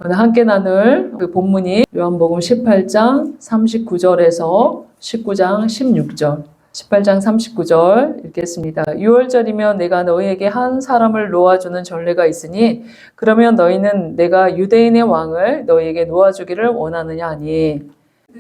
오늘 함께 나눌 그 본문이 요한복음 18장 39절에서 19장 16절. 18장 39절 읽겠습니다. 6월절이면 내가 너희에게 한 사람을 놓아주는 전례가 있으니 그러면 너희는 내가 유대인의 왕을 너희에게 놓아주기를 원하느냐 하니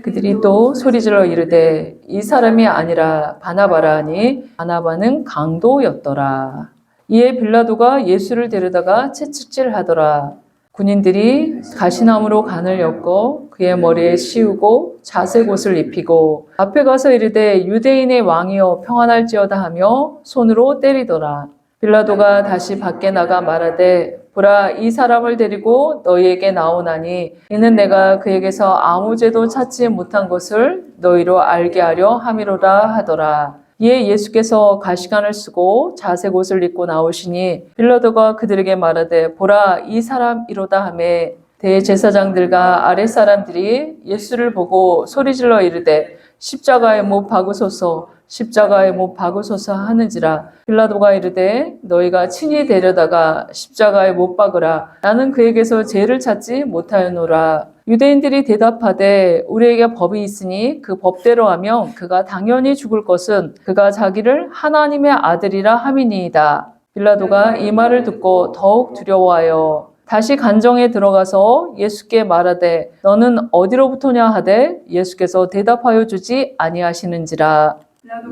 그들이 또 소리질러 이르되 이 사람이 아니라 바나바라 하니 바나바는 강도였더라. 이에 빌라도가 예수를 데려다가 채찍질하더라. 군인들이 가시나무로 간을 엮어 그의 머리에 씌우고 자색 옷을 입히고 앞에 가서 이르되 유대인의 왕이여 평안할지어다 하며 손으로 때리더라. 빌라도가 다시 밖에 나가 말하되 보라 이 사람을 데리고 너희에게 나오나니 이는 내가 그에게서 아무 죄도 찾지 못한 것을 너희로 알게 하려 함이로라 하더라. 이에 예수께서 가시관을 쓰고 자색 옷을 입고 나오시니 빌라도가 그들에게 말하되 보라 이 사람이로다 하매 대제사장들과 아랫사람들이 예수를 보고 소리질러 이르되 십자가에 못 박으소서 십자가에 못 박으소서 하는지라. 빌라도가 이르되 너희가 친히 데려다가 십자가에 못 박으라. 나는 그에게서 죄를 찾지 못하였노라. 유대인들이 대답하되 우리에게 법이 있으니 그 법대로 하면 그가 당연히 죽을 것은 그가 자기를 하나님의 아들이라 함이니이다. 빌라도가 이 말을 듣고 더욱 두려워하여 다시 간정에 들어가서 예수께 말하되 너는 어디로부터냐 하되 예수께서 대답하여 주지 아니하시는지라.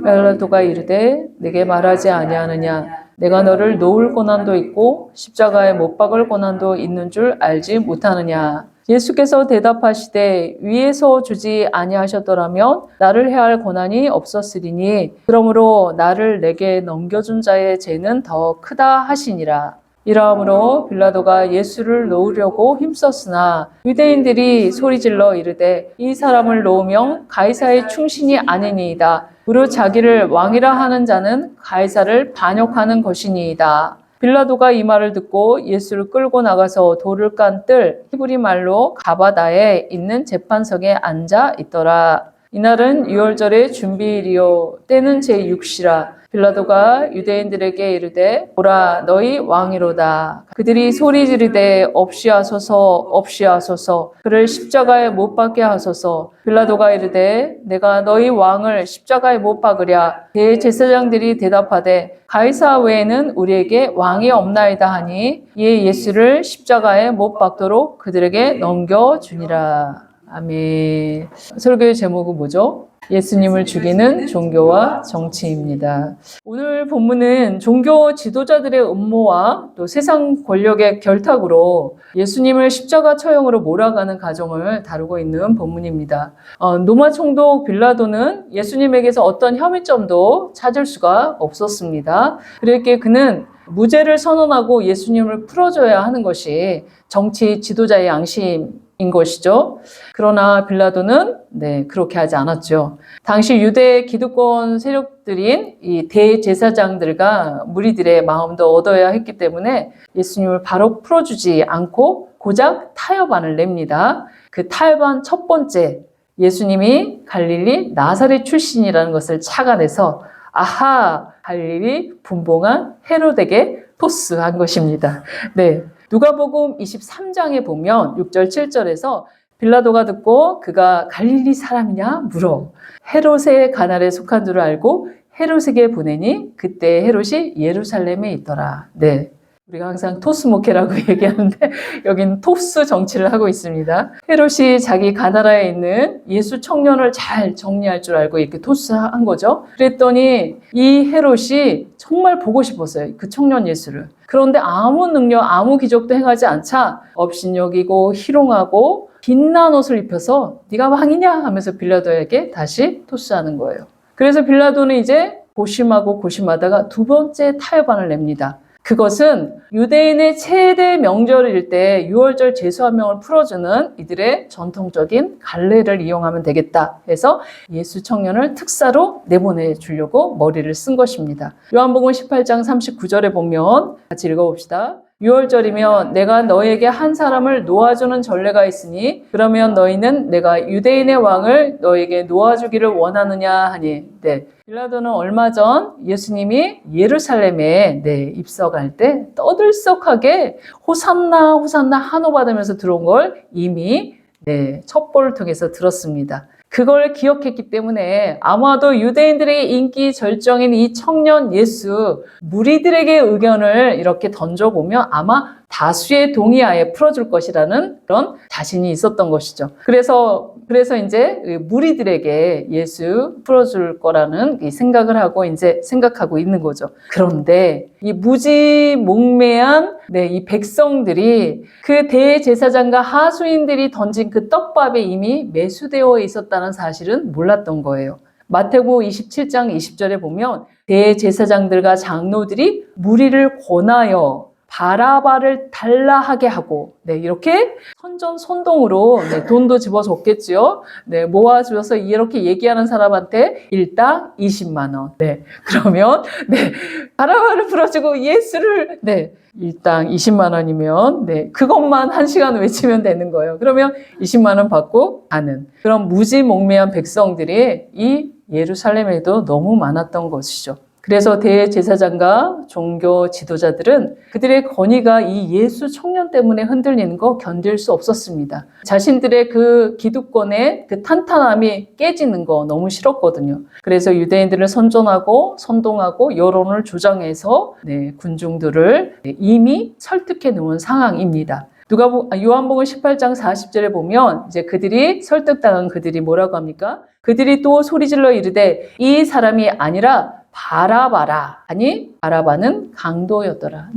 빌라도가 이르되 내게 말하지 아니하느냐 내가 너를 놓을 고난도 있고 십자가에 못 박을 고난도 있는 줄 알지 못하느냐. 예수께서 대답하시되 위에서 주지 아니하셨더라면 나를 해할 고난이 없었으리니 그러므로 나를 내게 넘겨준 자의 죄는 더 크다 하시니라. 이러함으로 빌라도가 예수를 놓으려고 힘썼으나 유대인들이 소리질러 이르되 이 사람을 놓으면 가이사의 충신이 아니니이다. 무릇 자기를 왕이라 하는 자는 가이사를 반역하는 것이니이다. 빌라도가 이 말을 듣고 예수를 끌고 나가서 돌을 깐 뜰 히브리 말로 가바다에 있는 재판석에 앉아 있더라. 이날은 유월절의 준비일이요 때는 제6시라. 빌라도가 유대인들에게 이르되 보라 너희 왕이로다. 그들이 소리 지르되 없이하소서 없이하소서 그를 십자가에 못 박게 하소서. 빌라도가 이르되 내가 너희 왕을 십자가에 못 박으랴. 대제사장들이 대답하되 가이사 외에는 우리에게 왕이 없나이다 하니 이에 예수를 십자가에 못 박도록 그들에게 넘겨주니라. 아멘. 설교의 제목은 뭐죠? 예수님을 죽이는 종교와 정치입니다. 오늘 본문은 종교 지도자들의 음모와 또 세상 권력의 결탁으로 예수님을 십자가 처형으로 몰아가는 과정을 다루고 있는 본문입니다. 로마 총독 빌라도는 예수님에게서 어떤 혐의점도 찾을 수가 없었습니다. 그랬기에 그는 무죄를 선언하고 예수님을 풀어줘야 하는 것이 정치 지도자의 양심인 것이죠. 그러나 빌라도는 그렇게 하지 않았죠. 당시 유대 기득권 세력들인 이 대제사장들과 무리들의 마음도 얻어야 했기 때문에 예수님을 바로 풀어주지 않고 고작 타협안을 냅니다. 그 타협안 첫 번째, 예수님이 갈릴리 나사렛 출신이라는 것을 착안해서 아하, 갈릴리 분봉한 헤롯에게 토스한 것입니다. 누가복음 23장에 보면 6절 7절에서 빌라도가 듣고 그가 갈릴리 사람이냐 물어 헤롯의 가날에 속한 줄 알고 헤롯에게 보내니 그때 헤롯이 예루살렘에 있더라. 우리가 항상 토스 목회라고 얘기하는데 여기는 토스 정치를 하고 있습니다. 헤롯이 자기 가나라에 있는 예수 청년을 잘 정리할 줄 알고 이렇게 토스한 거죠. 그랬더니 이 헤롯이 정말 보고 싶었어요. 그 청년 예수를. 그런데 아무 능력, 아무 기적도 행하지 않자 업신여기고 희롱하고 빛난 옷을 입혀서 네가 왕이냐 하면서 빌라도에게 다시 토스하는 거예요. 그래서 빌라도는 이제 고심하고 고심하다가 두 번째 타협안을 냅니다. 그것은 유대인의 최대 명절일 때 유월절 제수 한 명을 풀어주는 이들의 전통적인 갈례를 이용하면 되겠다 해서 예수 청년을 특사로 내보내주려고 머리를 쓴 것입니다. 요한복음 18장 39절에 보면 같이 읽어봅시다. 유월절이면 내가 너에게 한 사람을 놓아주는 전례가 있으니 그러면 너희는 내가 유대인의 왕을 너에게 놓아주기를 원하느냐 하니. 네. 빌라도는 얼마 전 예수님이 예루살렘에 입성할 때 떠들썩하게 호산나 호산나 환호받으면서 들어온 걸 이미 첩보를 통해서 들었습니다. 그걸 기억했기 때문에 아마도 유대인들의 인기 절정인 이 청년 예수 무리들에게 의견을 이렇게 던져보면 아마 다수의 동의하에 풀어줄 것이라는 그런 자신이 있었던 것이죠. 그래서 이제 무리들에게 예수 풀어줄 거라는 이 생각을 하고 이제 생각하고 있는 거죠. 그런데 이 무지몽매한 이 백성들이 그 대제사장과 하수인들이 던진 그 떡밥에 이미 매수되어 있었다는 사실은 몰랐던 거예요. 마태복음 27장 20절에 보면 대제사장들과 장로들이 무리를 권하여 바라바를 달라하게 하고 이렇게 선전선동으로 돈도 집어줬겠지요. 모아주어서 이렇게 얘기하는 사람한테 일당 20만 원. 그러면 바라바를 풀어주고 예수를 일당 20만 원이면 그것만 1시간 외치면 되는 거예요. 그러면 20만 원 받고 가는 그런 무지몽매한 백성들이 이 예루살렘에도 너무 많았던 것이죠. 그래서 대제사장과 종교 지도자들은 그들의 권위가 이 예수 청년 때문에 흔들리는 거 견딜 수 없었습니다. 자신들의 그 기득권의 그 탄탄함이 깨지는 거 너무 싫었거든요. 그래서 유대인들을 선전하고 선동하고 여론을 조장해서 군중들을 이미 설득해 놓은 상황입니다. 요한복음 18장 40절에 보면 이제 그들이 설득당한 그들이 뭐라고 합니까? 그들이 또 소리질러 이르되 이 사람이 아니라 바라바라. 아니 바라바는 강도였더라.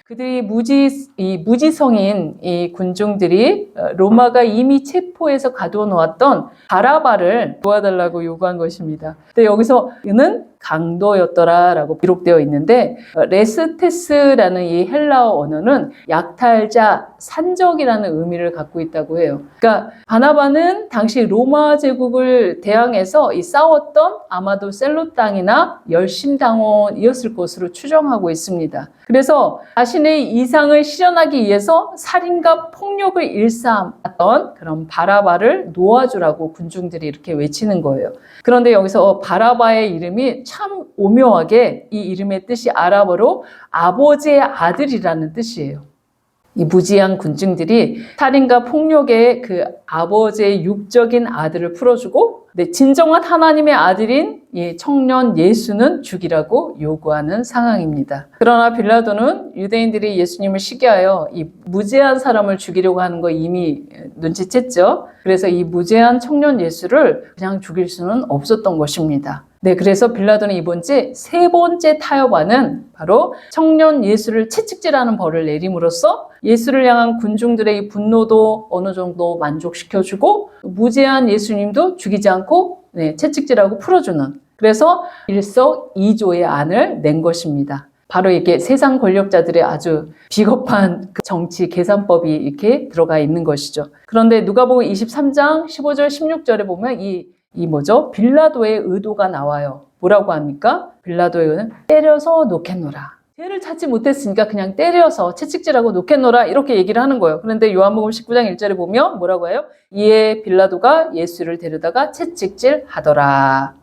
그들이 무지성인 이 군중들이 로마가 이미 체포해서 가두어 놓았던 바라바를 도와달라고 요구한 것입니다. 근데 여기서 이는 강도였더라라고 기록되어 있는데 레스테스라는 이 헬라어 언어는 약탈자, 산적이라는 의미를 갖고 있다고 해요. 그러니까 바나바는 당시 로마 제국을 대항해서 이 싸웠던 아마도 셀로 땅이나 열심당원이었을 것으로 추정하고 있습니다. 그래서 자신의 이상을 실현하기 위해서 살인과 폭력을 일삼았던 그런 바라바를 놓아주라고 군중들이 이렇게 외치는 거예요. 그런데 여기서 바라바의 이름이 참 오묘하게 이 이름의 뜻이 아랍어로 아버지의 아들이라는 뜻이에요. 이 무지한 군중들이 살인과 폭력의 그 아버지의 육적인 아들을 풀어주고 진정한 하나님의 아들인 이 청년 예수는 죽이라고 요구하는 상황입니다. 그러나 빌라도는 유대인들이 예수님을 시기하여 이 무죄한 사람을 죽이려고 하는 거 이미 눈치챘죠. 그래서 이 무죄한 청년 예수를 그냥 죽일 수는 없었던 것입니다. 그래서 빌라도는 이번째 세 번째 타협안은 바로 청년 예수를 채찍질하는 벌을 내림으로써 예수를 향한 군중들의 이 분노도 어느 정도 만족시켜주고 무죄한 예수님도 죽이지 않고 채찍질하고 풀어주는 그래서 일석이조의 안을 낸 것입니다. 바로 이게 세상 권력자들의 아주 비겁한 그 정치 계산법이 이렇게 들어가 있는 것이죠. 그런데 누가복음 23장 15절 16절에 보면 빌라도의 의도가 나와요. 뭐라고 합니까? 빌라도의 의도는 때려서 놓겠노라. 죄를 찾지 못했으니까 그냥 때려서 채찍질하고 놓겠노라 이렇게 얘기를 하는 거예요. 그런데 요한복음 19장 1절에 보면 뭐라고 해요? 이에 빌라도가 예수를 데려다가 채찍질 하더라.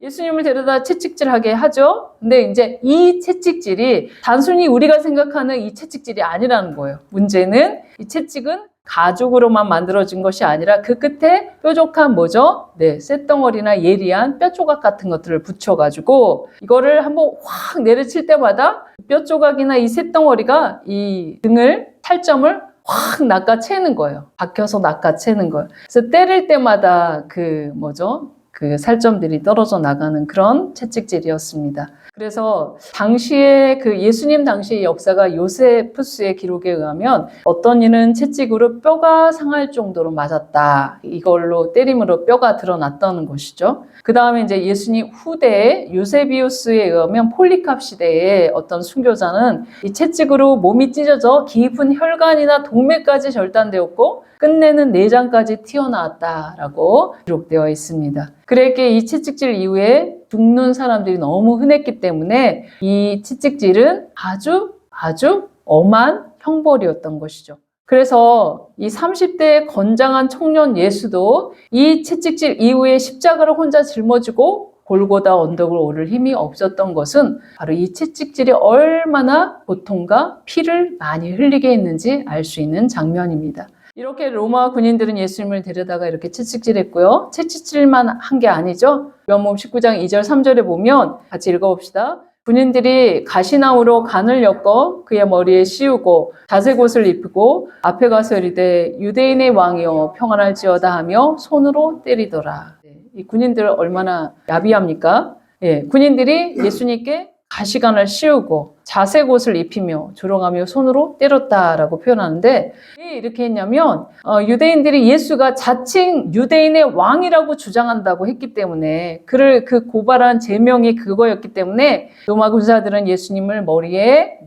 예수님을 데려다 채찍질하게 하죠. 근데 이제 이 채찍질이 단순히 우리가 생각하는 이 채찍질이 아니라는 거예요. 문제는 이 채찍은 가죽으로만 만들어진 것이 아니라 그 끝에 뾰족한 쇳덩어리나 예리한 뼈 조각 같은 것들을 붙여가지고 이거를 한번 확 내려칠 때마다 뼈 조각이나 이 쇳덩어리가 이 등을 살점을 확 낚아채는 거예요. 박혀서 낚아채는 거예요. 그래서 때릴 때마다 그 살점들이 떨어져 나가는 그런 채찍질이었습니다. 그래서 당시에 그 예수님 당시의 역사가 요세푸스의 기록에 의하면 어떤 이는 채찍으로 뼈가 상할 정도로 맞았다. 이걸로 때림으로 뼈가 드러났다는 것이죠. 그 다음에 이제 예수님 후대에 요세비우스에 의하면 폴리캅 시대에 어떤 순교자는 이 채찍으로 몸이 찢어져 깊은 혈관이나 동맥까지 절단되었고 끝내는 내장까지 튀어나왔다라고 기록되어 있습니다. 그렇게 이 채찍질 이후에 죽는 사람들이 너무 흔했기 때문에 이 채찍질은 아주 엄한 형벌이었던 것이죠. 그래서 이 30대의 건장한 청년 예수도 이 채찍질 이후에 십자가를 혼자 짊어지고 골고다 언덕을 오를 힘이 없었던 것은 바로 이 채찍질이 얼마나 고통과 피를 많이 흘리게 했는지 알 수 있는 장면입니다. 이렇게 로마 군인들은 예수님을 데려다가 이렇게 채찍질했고요. 채찍질만 한 게 아니죠. 요한복음 19장 2절 3절에 보면 같이 읽어봅시다. 군인들이 가시나무로 간을 엮어 그의 머리에 씌우고 자색옷을 입히고 앞에 가서 이르되 유대인의 왕이여 평안할지어다 하며 손으로 때리더라. 이 군인들 얼마나 야비합니까? 군인들이 예수님께 가시관을 씌우고 자색옷을 입히며 조롱하며 손으로 때렸다라고 표현하는데 왜 이렇게 했냐면 유대인들이 예수가 자칭 유대인의 왕이라고 주장한다고 했기 때문에 그를 그 고발한 제명이 그거였기 때문에 로마 군사들은 예수님을 머리에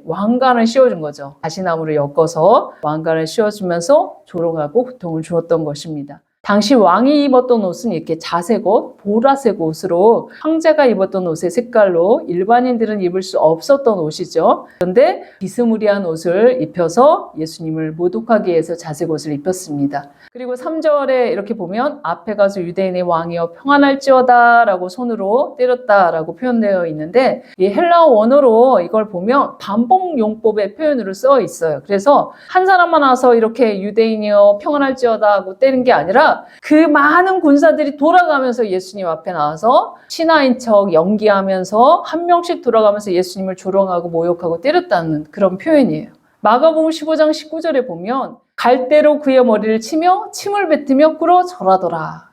왕관을 씌워준 거죠. 가시나무를 엮어서 왕관을 씌워주면서 조롱하고 고통을 주었던 것입니다. 당시 왕이 입었던 옷은 이렇게 자색 옷, 보라색 옷으로 황제가 입었던 옷의 색깔로 일반인들은 입을 수 없었던 옷이죠. 그런데 비스무리한 옷을 입혀서 예수님을 모독하기 위해서 자색 옷을 입혔습니다. 그리고 3절에 이렇게 보면 앞에 가서 유대인의 왕이여 평안할지어다 라고 손으로 때렸다라고 표현되어 있는데 이 헬라어 원어로 이걸 보면 반복용법의 표현으로 써 있어요. 그래서 한 사람만 와서 이렇게 유대인이여 평안할지어다 하고 때린 게 아니라 그 많은 군사들이 돌아가면서 예수님 앞에 나와서 신하인 척 연기하면서 한 명씩 돌아가면서 예수님을 조롱하고 모욕하고 때렸다는 그런 표현이에요. 마가복음 15장 19절에 보면 갈대로 그의 머리를 치며 침을 뱉으며 꿇어 절하더라.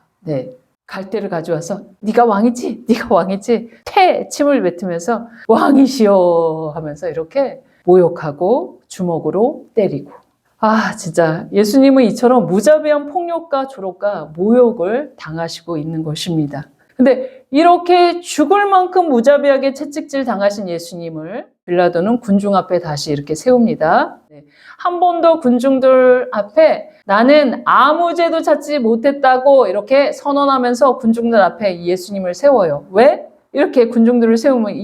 갈대를 가져와서 네가 왕이지? 네가 왕이지? 침을 뱉으면서 왕이시여 하면서 이렇게 모욕하고 주먹으로 때리고 진짜 예수님은 이처럼 무자비한 폭력과 조롱과 모욕을 당하시고 있는 것입니다. 근데 이렇게 죽을 만큼 무자비하게 채찍질 당하신 예수님을 빌라도는 군중 앞에 다시 이렇게 세웁니다. 한 번 더 군중들 앞에 나는 아무 죄도 찾지 못했다고 이렇게 선언하면서 군중들 앞에 예수님을 세워요. 왜? 이렇게 군중들을 세우면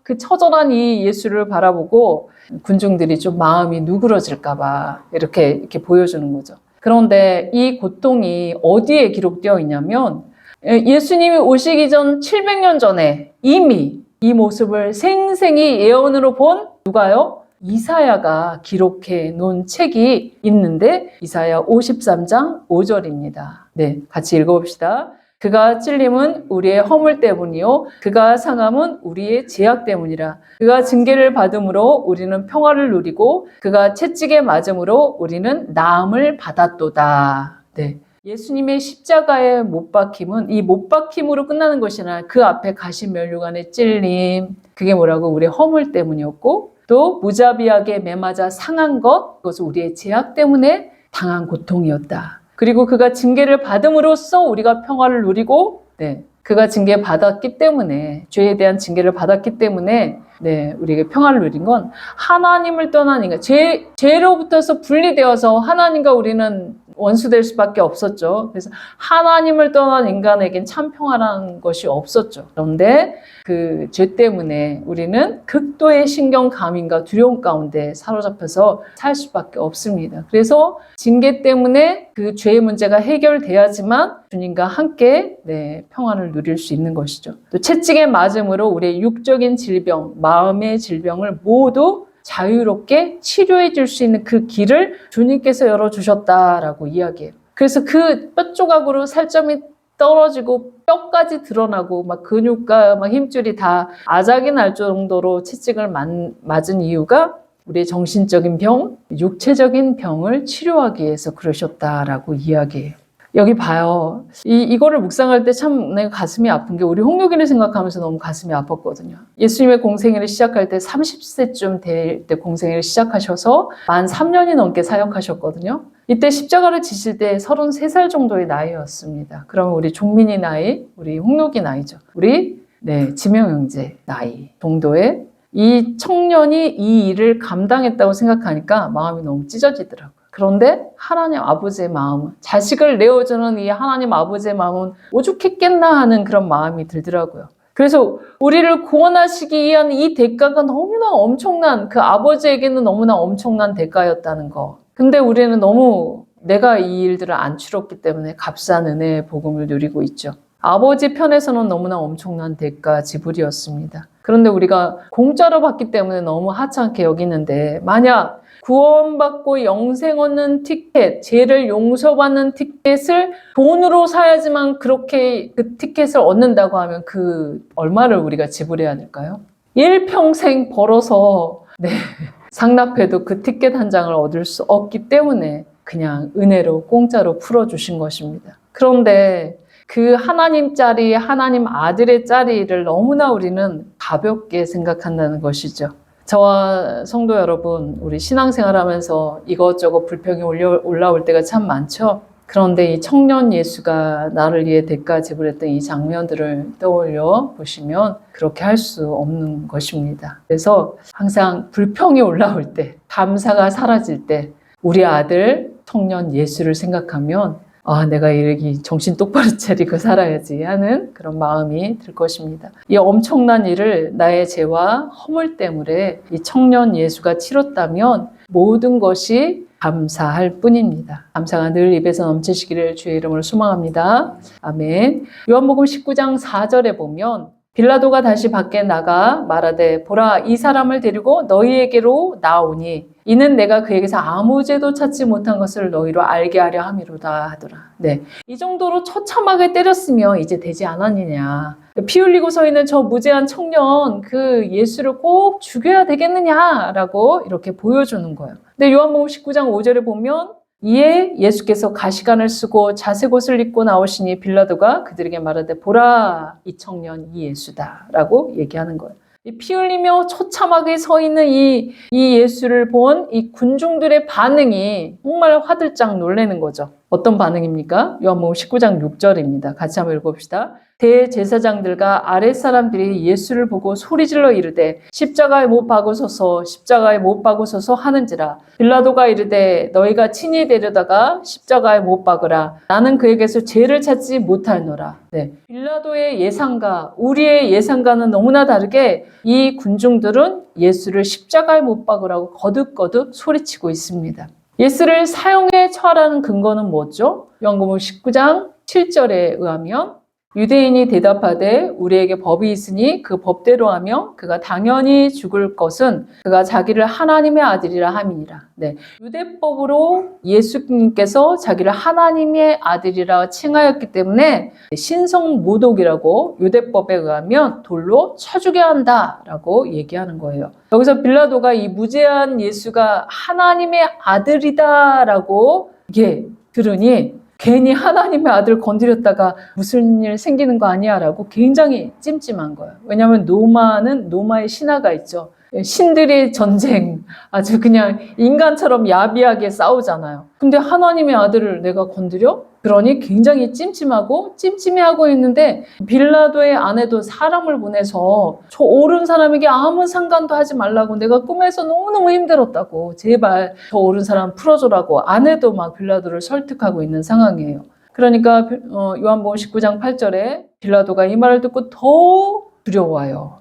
그 처절한 이 예수를 바라보고 군중들이 좀 마음이 누그러질까봐 이렇게 보여주는 거죠. 그런데 이 고통이 어디에 기록되어 있냐면 예수님이 오시기 전 700년 전에 이미 이 모습을 생생히 예언으로 본 누가요? 이사야가 기록해 놓은 책이 있는데 이사야 53장 5절입니다. 같이 읽어봅시다. 그가 찔림은 우리의 허물 때문이요 그가 상함은 우리의 죄악 때문이라. 그가 징계를 받음으로 우리는 평화를 누리고 그가 채찍에 맞음으로 우리는 나음을 받았도다. 예수님의 십자가의 못 박힘은 이 못 박힘으로 끝나는 것이 아니라 그 앞에 가시면류관의 찔림, 그게 뭐라고? 우리의 허물 때문이었고 또 무자비하게 매맞아 상한 것, 그것은 우리의 죄악 때문에 당한 고통이었다. 그리고 그가 징계를 받음으로써 우리가 평화를 누리고 그가 징계받았기 때문에 죄에 대한 징계를 받았기 때문에 우리에게 평화를 누린 건 하나님을 떠난 인간, 죄로부터서 분리되어서 하나님과 우리는 원수될 수밖에 없었죠. 그래서 하나님을 떠난 인간에겐 참 평화라는 것이 없었죠. 그런데 그 죄 때문에 우리는 극도의 신경감인과 두려움 가운데 사로잡혀서 살 수밖에 없습니다. 그래서 징계 때문에 그 죄의 문제가 해결돼야지만 주님과 함께 평화를 누릴 수 있는 것이죠. 또 채찍에 맞음으로 우리의 육적인 질병, 마음의 질병을 모두 자유롭게 치료해 줄 수 있는 그 길을 주님께서 열어주셨다라고 이야기해요. 그래서 그 뼈 조각으로 살점이 떨어지고 뼈까지 드러나고 막 근육과 막 힘줄이 다 아작이 날 정도로 채찍을 맞은 이유가 우리의 정신적인 병, 육체적인 병을 치료하기 위해서 그러셨다라고 이야기해요. 여기 봐요. 이거를 묵상할 때 참 내가 가슴이 아픈 게 우리 홍록인을 생각하면서 너무 가슴이 아팠거든요. 예수님의 공생애를 시작할 때 30세쯤 될 때 공생애를 시작하셔서 만 3년이 넘게 사역하셨거든요. 이때 십자가를 지실 때 33살 정도의 나이였습니다. 그러면 우리 종민이 나이, 우리 홍록이 나이죠. 우리 지명 형제 나이 정도의 이 청년이 이 일을 감당했다고 생각하니까 마음이 너무 찢어지더라고요. 그런데 하나님 아버지의 마음은, 자식을 내어주는 이 하나님 아버지의 마음은 오죽했겠나 하는 그런 마음이 들더라고요. 그래서 우리를 구원하시기 위한 이 대가가 너무나 엄청난, 그 아버지에게는 너무나 엄청난 대가였다는 거. 근데 우리는 너무 내가 이 일들을 안 치렀기 때문에 값싼 은혜의 복음을 누리고 있죠. 아버지 편에서는 너무나 엄청난 대가 지불이었습니다. 그런데 우리가 공짜로 받기 때문에 너무 하찮게 여기는데, 만약 구원받고 영생 얻는 티켓, 죄를 용서받는 티켓을 돈으로 사야지만 그렇게 그 티켓을 얻는다고 하면 그 얼마를 우리가 지불해야 될까요? 일평생 벌어서 상납해도 그 티켓 한 장을 얻을 수 없기 때문에 그냥 은혜로 공짜로 풀어주신 것입니다. 그런데 그 하나님 짤이, 하나님 아들의 짤이를 너무나 우리는 가볍게 생각한다는 것이죠. 저와 성도 여러분, 우리 신앙생활 하면서 이것저것 불평이 올라올 때가 참 많죠. 그런데 이 청년 예수가 나를 위해 대가 지불했던 이 장면들을 떠올려 보시면 그렇게 할 수 없는 것입니다. 그래서 항상 불평이 올라올 때, 감사가 사라질 때 우리 아들 청년 예수를 생각하면 내가 이렇게 정신 똑바로 차리고 살아야지 하는 그런 마음이 들 것입니다. 이 엄청난 일을 나의 죄와 허물 때문에 이 청년 예수가 치렀다면 모든 것이 감사할 뿐입니다. 감사가 늘 입에서 넘치시기를 주의 이름으로 소망합니다. 아멘. 요한복음 19장 4절에 보면 빌라도가 다시 밖에 나가 말하되 보라 이 사람을 데리고 너희에게로 나오니 이는 내가 그에게서 아무 죄도 찾지 못한 것을 너희로 알게 하려 함이로다 하더라. 이 정도로 처참하게 때렸으면 이제 되지 않았느냐. 피 흘리고 서 있는 저 무죄한 청년 그 예수를 꼭 죽여야 되겠느냐라고 이렇게 보여주는 거예요. 근데 요한복음 19장 5절에 보면 이에 예수께서 가시관을 쓰고 자색 옷을 입고 나오시니 빌라도가 그들에게 말하되 보라 이 청년 이 예수다 라고 얘기하는 거예요. 피 흘리며 처참하게 서 있는 이 예수를 본 이 군중들의 반응이 정말 화들짝 놀라는 거죠. 어떤 반응입니까? 요한복음 19장 6절입니다. 같이 한번 읽어봅시다. 대제사장들과 아랫사람들이 예수를 보고 소리질러 이르되 십자가에 못 박으소서 십자가에 못 박으소서 하는지라. 빌라도가 이르되 너희가 친히 데려다가 십자가에 못 박으라. 나는 그에게서 죄를 찾지 못하노라. 빌라도의 예상과 우리의 예상과는 너무나 다르게 이 군중들은 예수를 십자가에 못 박으라고 거듭거듭 소리치고 있습니다. 예수를 사형에 처하라는 근거는 뭐죠? 요한복음 19장 7절에 의하면 유대인이 대답하되 우리에게 법이 있으니 그 법대로 하며 그가 당연히 죽을 것은 그가 자기를 하나님의 아들이라 함이니라. 유대법으로 예수님께서 자기를 하나님의 아들이라 칭하였기 때문에 신성모독이라고 유대법에 의하면 돌로 쳐주게 한다라고 얘기하는 거예요. 여기서 빌라도가 이 무죄한 예수가 하나님의 아들이다라고 이게 들으니 괜히 하나님의 아들 건드렸다가 무슨 일 생기는 거 아니야 라고 굉장히 찜찜한 거예요. 왜냐하면 노마의 신화가 있죠. 신들의 전쟁, 아주 그냥 인간처럼 야비하게 싸우잖아요. 근데 하나님의 아들을 내가 건드려? 그러니 굉장히 찜찜해하고 있는데 빌라도의 아내도 사람을 보내서 저 옳은 사람에게 아무 상관도 하지 말라고 내가 꿈에서 너무너무 힘들었다고 제발 저 옳은 사람 풀어줘라고 아내도 막 빌라도를 설득하고 있는 상황이에요. 그러니까 요한복음 19장 8절에 빌라도가 이 말을 듣고 더 두려워요.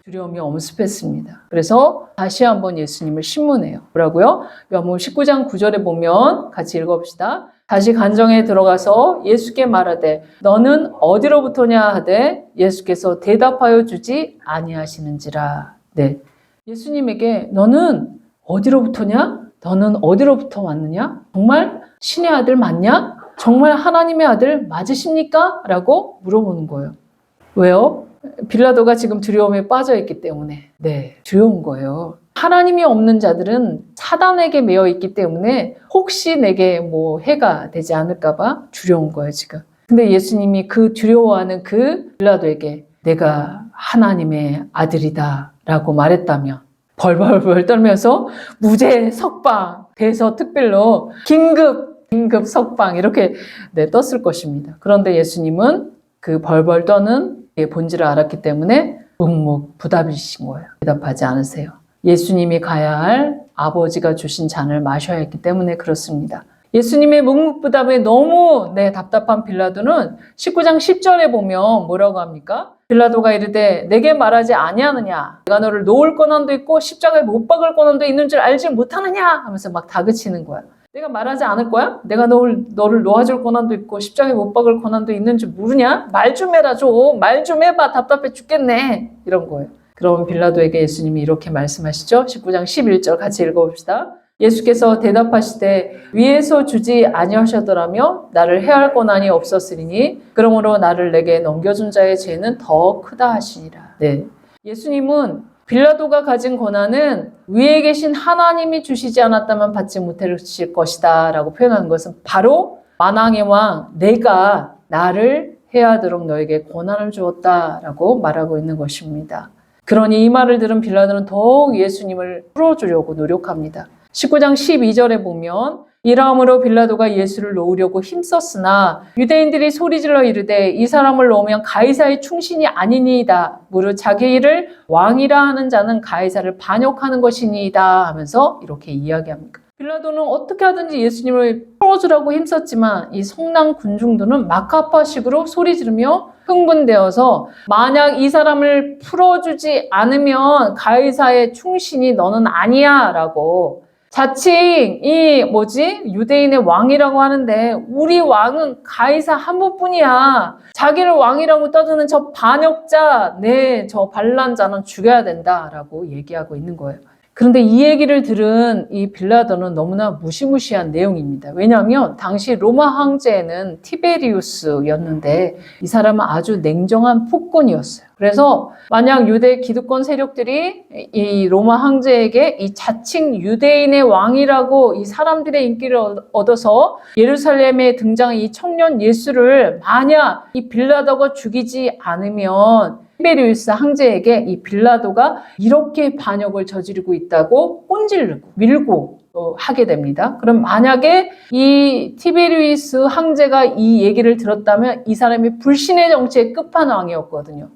두려움이 엄습했습니다. 그래서 다시 한번 예수님을 신문해요. 뭐라고요? 요한복음 19장 9절에 보면 같이 읽어봅시다. 다시 간정에 들어가서 예수께 말하되 너는 어디로부터냐 하되 예수께서 대답하여 주지 아니하시는지라. 예수님에게 너는 어디로부터냐? 너는 어디로부터 왔느냐? 정말 신의 아들 맞냐? 정말 하나님의 아들 맞으십니까? 라고 물어보는 거예요. 왜요? 빌라도가 지금 두려움에 빠져 있기 때문에 두려운 거예요. 하나님이 없는 자들은 사단에게 매여 있기 때문에 혹시 내게 뭐 해가 되지 않을까 봐 두려운 거예요 지금. 근데 예수님이 그 두려워하는 그 빌라도에게 내가 하나님의 아들이다 라고 말했다면 벌벌벌 떨면서 무죄 석방 돼서 특별로 긴급 석방 이렇게 떴을 것입니다. 그런데 예수님은 그 벌벌 떠는 본질을 알았기 때문에 묵묵부답이신 거예요. 대답하지 않으세요. 예수님이 가야 할 아버지가 주신 잔을 마셔야 했기 때문에 그렇습니다. 예수님의 묵묵부답에 너무 답답한 빌라도는 19장 10절에 보면 뭐라고 합니까? 빌라도가 이르되 내게 말하지 아니하느냐? 내가 너를 놓을 권한도 있고 십자가에 못 박을 권한도 있는 줄 알지 못하느냐? 하면서 막 다그치는 거야. 내가 말하지 않을 거야? 내가 너를 놓아줄 권한도 있고 십자가에 못 박을 권한도 있는 줄 모르냐? 말 좀 해라 좀. 말 좀 해봐. 답답해 죽겠네. 이런 거예요. 그럼 빌라도에게 예수님이 이렇게 말씀하시죠. 19장 11절 같이 읽어봅시다. 예수께서 대답하시되 위에서 주지 아니하셨더라며 나를 해할 권한이 없었으리니 그러므로 나를 내게 넘겨준 자의 죄는 더 크다 하시니라. 네. 예수님은 빌라도가 가진 권한은 위에 계신 하나님이 주시지 않았다면 받지 못하실 것이다 라고 표현하는 것은 바로 만왕의 왕 내가 나를 해하도록 너에게 권한을 주었다라고 말하고 있는 것입니다. 그러니 이 말을 들은 빌라도는 더욱 예수님을 풀어주려고 노력합니다. 19장 12절에 보면 이러함으로 빌라도가 예수를 놓으려고 힘썼으나 유대인들이 소리질러 이르되 이 사람을 놓으면 가이사의 충신이 아니니이다. 무릇 자기 일을 왕이라 하는 자는 가이사를 반역하는 것이니이다 하면서 이렇게 이야기합니다. 빌라도는 어떻게 하든지 예수님을 풀어주라고 힘썼지만 이 성난 군중들은 마카파식으로 소리 지르며 흥분되어서 만약 이 사람을 풀어주지 않으면 가이사의 충신이 너는 아니야 라고 자칭 유대인의 왕이라고 하는데 우리 왕은 가이사 한 분뿐이야. 자기를 왕이라고 떠드는 저 반역자, 저 반란자는 죽여야 된다라고 얘기하고 있는 거예요. 그런데 이 얘기를 들은 이 빌라도는 너무나 무시무시한 내용입니다. 왜냐하면 당시 로마 황제는 티베리우스였는데 이 사람은 아주 냉정한 폭군이었어요. 그래서 만약 유대 기득권 세력들이 이 로마 황제에게 이 자칭 유대인의 왕이라고 이 사람들의 인기를 얻어서 예루살렘에 등장한 이 청년 예수를 만약 이 빌라도가 죽이지 않으면 티베리우스 황제에게 이 빌라도가 이렇게 반역을 저지르고 있다고 꼰질르고 밀고 하게 됩니다. 그럼 만약에 이 티베리우스 황제가 이 얘기를 들었다면 이 사람이 불신의 정치의 끝판왕이었거든요.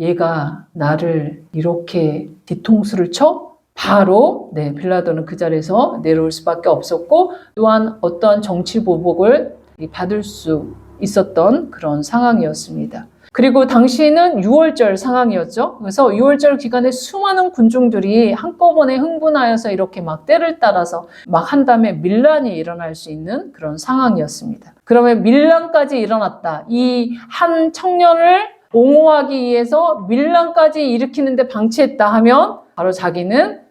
얘가 나를 이렇게 뒤통수를 쳐? 바로 빌라도는 그 자리에서 내려올 수밖에 없었고 또한 어떠한 정치 보복을 받을 수 있었던 그런 상황이었습니다. 그리고 당시에는 6월절 상황이었죠. 그래서 6월절 기간에 수많은 군중들이 한꺼번에 흥분하여서 이렇게 막 때를 따라서 막 한 다음에 밀란이 일어날 수 있는 그런 상황이었습니다. 그러면 밀란까지 일어났다. 이 한 청년을 옹호하기 위해서 밀란까지 일으키는데 방치했다 하면 바로 자기는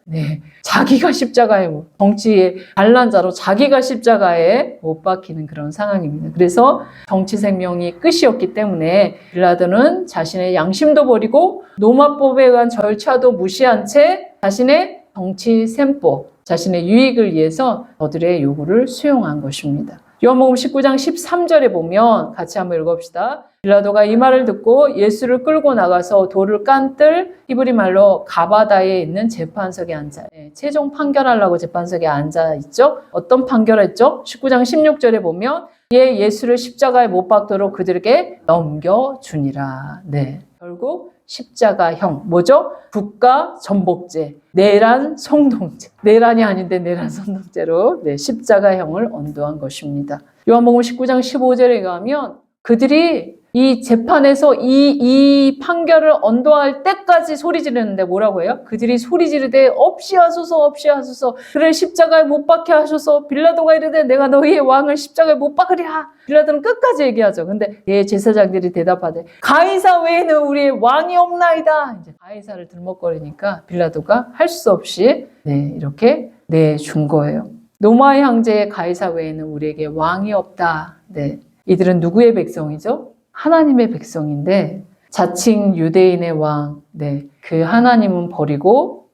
자기가 십자가에 정치의 반란자로 자기가 십자가에 못 박히는 그런 상황입니다. 그래서 정치 생명이 끝이었기 때문에 빌라도는 자신의 양심도 버리고 로마법에 의한 절차도 무시한 채 자신의 정치 셈법, 자신의 유익을 위해서 저들의 요구를 수용한 것입니다. 요한복음 19장 13절에 보면 같이 한번 읽어봅시다. 빌라도가 이 말을 듣고 예수를 끌고 나가서 돌을 깐 뜰 히브리 말로 가바다에 있는 재판석에 앉아 최종 판결하려고 재판석에 앉아 있죠. 어떤 판결했죠? 19장 16절에 보면 예수를 십자가에 못 박도록 그들에게 넘겨주니라. 결국 십자가형 뭐죠? 국가 전복죄, 내란 성동죄, 내란이 아닌데 내란 성동죄로 십자가형을 언도한 것입니다. 요한복음 19장 15절에 가면 그들이 이 재판에서 이 판결을 언도할 때까지 소리 지르는데 뭐라고 해요? 그들이 소리 지르되 없이 하소서 그를 십자가에 못 박게 하소서. 빌라도가 이르되 내가 너희의 왕을 십자가에 못 박으랴. 빌라도는 끝까지 얘기하죠. 근데 제사장들이 대답하되 가이사 외에는 우리의 왕이 없나이다. 이제 가이사를 들먹거리니까 빌라도가 할 수 없이 이렇게 내준 거예요. 로마의 황제의 가이사 외에는 우리에게 왕이 없다. 이들은 누구의 백성이죠? 하나님의 백성인데 자칭 유대인의 왕, 그 하나님은 버리고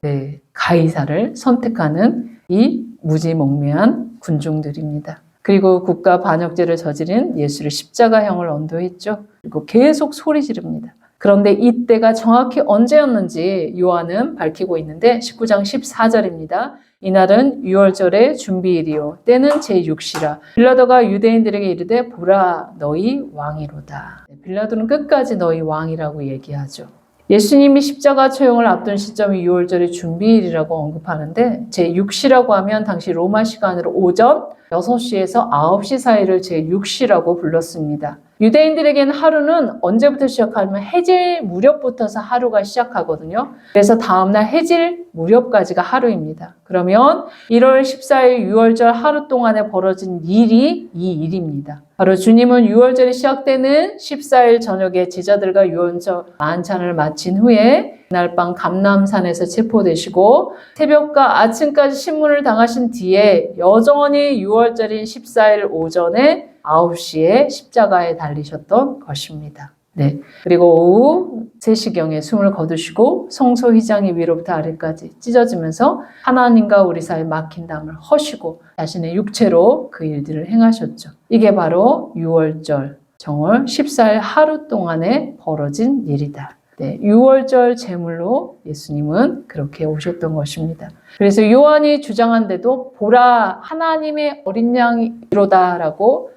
가이사를 선택하는 이 무지몽매한 군중들입니다. 그리고 국가 반역죄를 저지른 예수를 십자가형을 언도했죠. 그리고 계속 소리 지릅니다. 그런데 이때가 정확히 언제였는지 요한은 밝히고 있는데 19장 14절입니다. 이날은 6월절의 준비일이요 때는 제6시라. 빌라도가 유대인들에게 이르되 보라 너희 왕이로다. 빌라도는 끝까지 너희 왕이라고 얘기하죠. 예수님이 십자가 처형을 앞둔 시점이 유월절의 준비일이라고 언급하는데 제6시라고 하면 당시 로마 시간으로 오전 6시에서 9시 사이를 제6시라고 불렀습니다. 유대인들에게는 하루는 언제부터 시작하냐면 해질 무렵부터서 하루가 시작하거든요. 그래서 다음날 해질 무렵까지가 하루입니다. 그러면 1월 14일 유월절 하루 동안에 벌어진 일이 이 일입니다. 바로 주님은 유월절이 시작되는 14일 저녁에 제자들과 유월절 만찬을 마친 후에 그날 밤 감람산에서 체포되시고 새벽과 아침까지 신문을 당하신 뒤에 여전히 유월절인 14일 오전에 9시에 십자가에 달리셨던 것입니다. 네. 그리고 오후 3시경에 숨을 거두시고 성소 휘장이 위로부터 아래까지 찢어지면서 하나님과 우리 사이 막힌 담을 허시고 자신의 육체로 그 일들을 행하셨죠. 이게 바로 유월절 정월 14일 하루 동안에 벌어진 일이다. 네, 유월절 제물로 예수님은 그렇게 오셨던 것입니다. 그래서 요한이 주장한 데도 보라 하나님의 어린 양이로다라고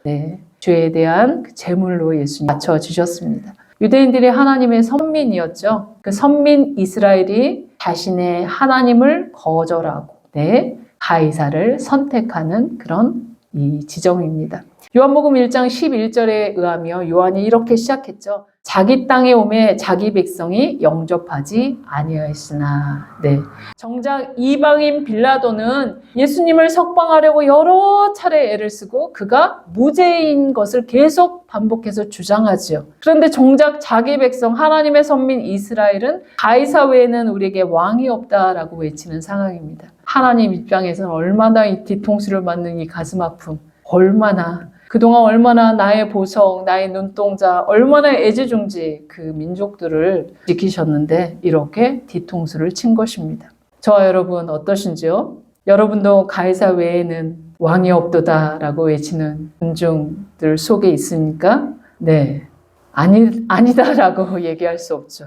죄에 대한 그 제물로 예수님 맞춰주셨습니다. 유대인들이 하나님의 선민이었죠. 그 선민 이스라엘이 자신의 하나님을 거절하고 가이사를 선택하는 그런 이 지정입니다. 요한복음 1장 11절에 의하며 요한이 이렇게 시작했죠. 자기 땅에 오매 자기 백성이 영접하지 아니하였으나. 정작 이방인 빌라도는 예수님을 석방하려고 여러 차례 애를 쓰고 그가 무죄인 것을 계속 반복해서 주장하지요. 그런데 정작 자기 백성 하나님의 선민 이스라엘은 가이사 외에는 우리에게 왕이 없다라고 외치는 상황입니다. 하나님 입장에서는 얼마나 이 뒤통수를 맞는 이 가슴 아픔, 그동안 얼마나 나의 보석, 나의 눈동자, 얼마나 애지중지 그 민족들을 지키셨는데 이렇게 뒤통수를 친 것입니다. 저와 여러분 어떠신지요? 여러분도 가이사 외에는 왕이 없도다라고 외치는 군중들 속에 있습니까? 아니다라고 얘기할 수 없죠.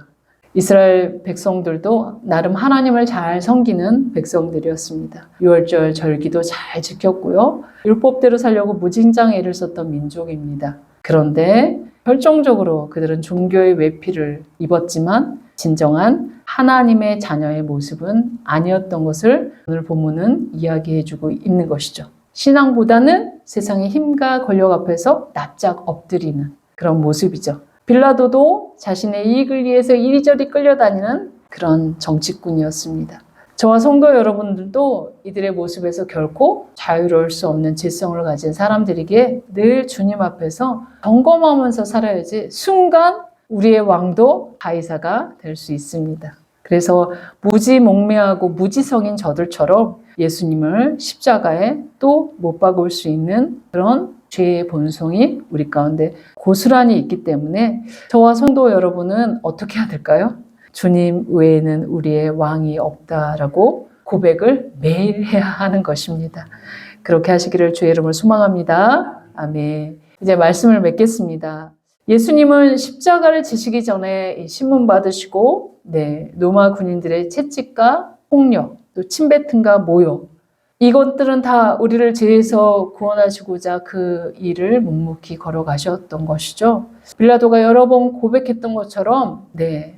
이스라엘 백성들도 나름 하나님을 잘 섬기는 백성들이었습니다. 유월절 절기도 잘 지켰고요. 율법대로 살려고 무진장 애를 썼던 민족입니다. 그런데 결정적으로 그들은 종교의 외피를 입었지만 진정한 하나님의 자녀의 모습은 아니었던 것을 오늘 본문은 이야기해주고 있는 것이죠. 신앙보다는 세상의 힘과 권력 앞에서 납작 엎드리는 그런 모습이죠. 빌라도도 자신의 이익을 위해서 이리저리 끌려다니는 그런 정치꾼이었습니다. 저와 성도 여러분들도 이들의 모습에서 결코 자유로울 수 없는 지성을 가진 사람들에게 늘 주님 앞에서 점검하면서 살아야지 순간 우리의 왕도 가이사가 될 수 있습니다. 그래서 무지몽매하고 무지성인 저들처럼 예수님을 십자가에 또 못 박을 수 있는 그런 죄의 본성이 우리 가운데 고스란히 있기 때문에 저와 성도 여러분은 어떻게 해야 될까요? 주님 외에는 우리의 왕이 없다라고 고백을 매일 해야 하는 것입니다. 그렇게 하시기를 주의 이름으로 소망합니다. 아멘. 이제 말씀을 맺겠습니다. 예수님은 십자가를 지시기 전에 신문 받으시고 로마 군인들의 채찍과 폭력, 또 침뱉음과 모욕 이것들은 다 우리를 죄에서 구원하시고자 그 일을 묵묵히 걸어가셨던 것이죠. 빌라도가 여러 번 고백했던 것처럼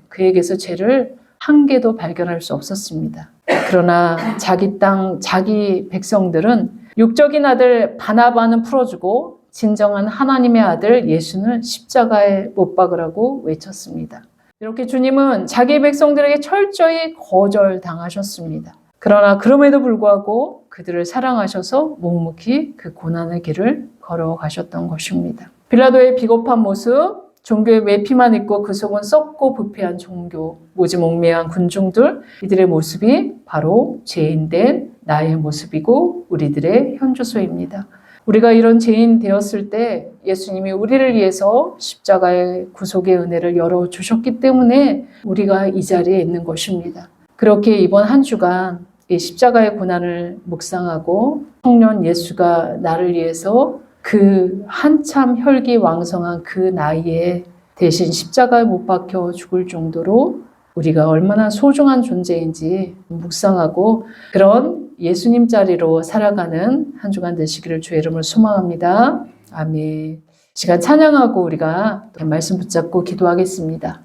그에게서 죄를 한 개도 발견할 수 없었습니다. 그러나 자기 땅, 자기 백성들은 육적인 아들 바나바는 풀어주고 진정한 하나님의 아들 예수는 십자가에 못 박으라고 외쳤습니다. 이렇게 주님은 자기 백성들에게 철저히 거절당하셨습니다. 그러나 그럼에도 불구하고 그들을 사랑하셔서 묵묵히 그 고난의 길을 걸어가셨던 것입니다. 빌라도의 비겁한 모습, 종교의 외피만 있고 그 속은 썩고 부패한 종교, 무지몽매한 군중들, 이들의 모습이 바로 죄인된 나의 모습이고 우리들의 현주소입니다. 우리가 이런 죄인 되었을 때 예수님이 우리를 위해서 십자가의 구속의 은혜를 열어주셨기 때문에 우리가 이 자리에 있는 것입니다. 그렇게 이번 한 주간 이 십자가의 고난을 묵상하고 성령 예수가 나를 위해서 그 한참 혈기왕성한 그 나이에 대신 십자가에 못 박혀 죽을 정도로 우리가 얼마나 소중한 존재인지 묵상하고 그런 예수님 자리로 살아가는 한 주간 되시기를 주의 이름으로 소망합니다. 아멘. 시간 찬양하고 우리가 말씀 붙잡고 기도하겠습니다.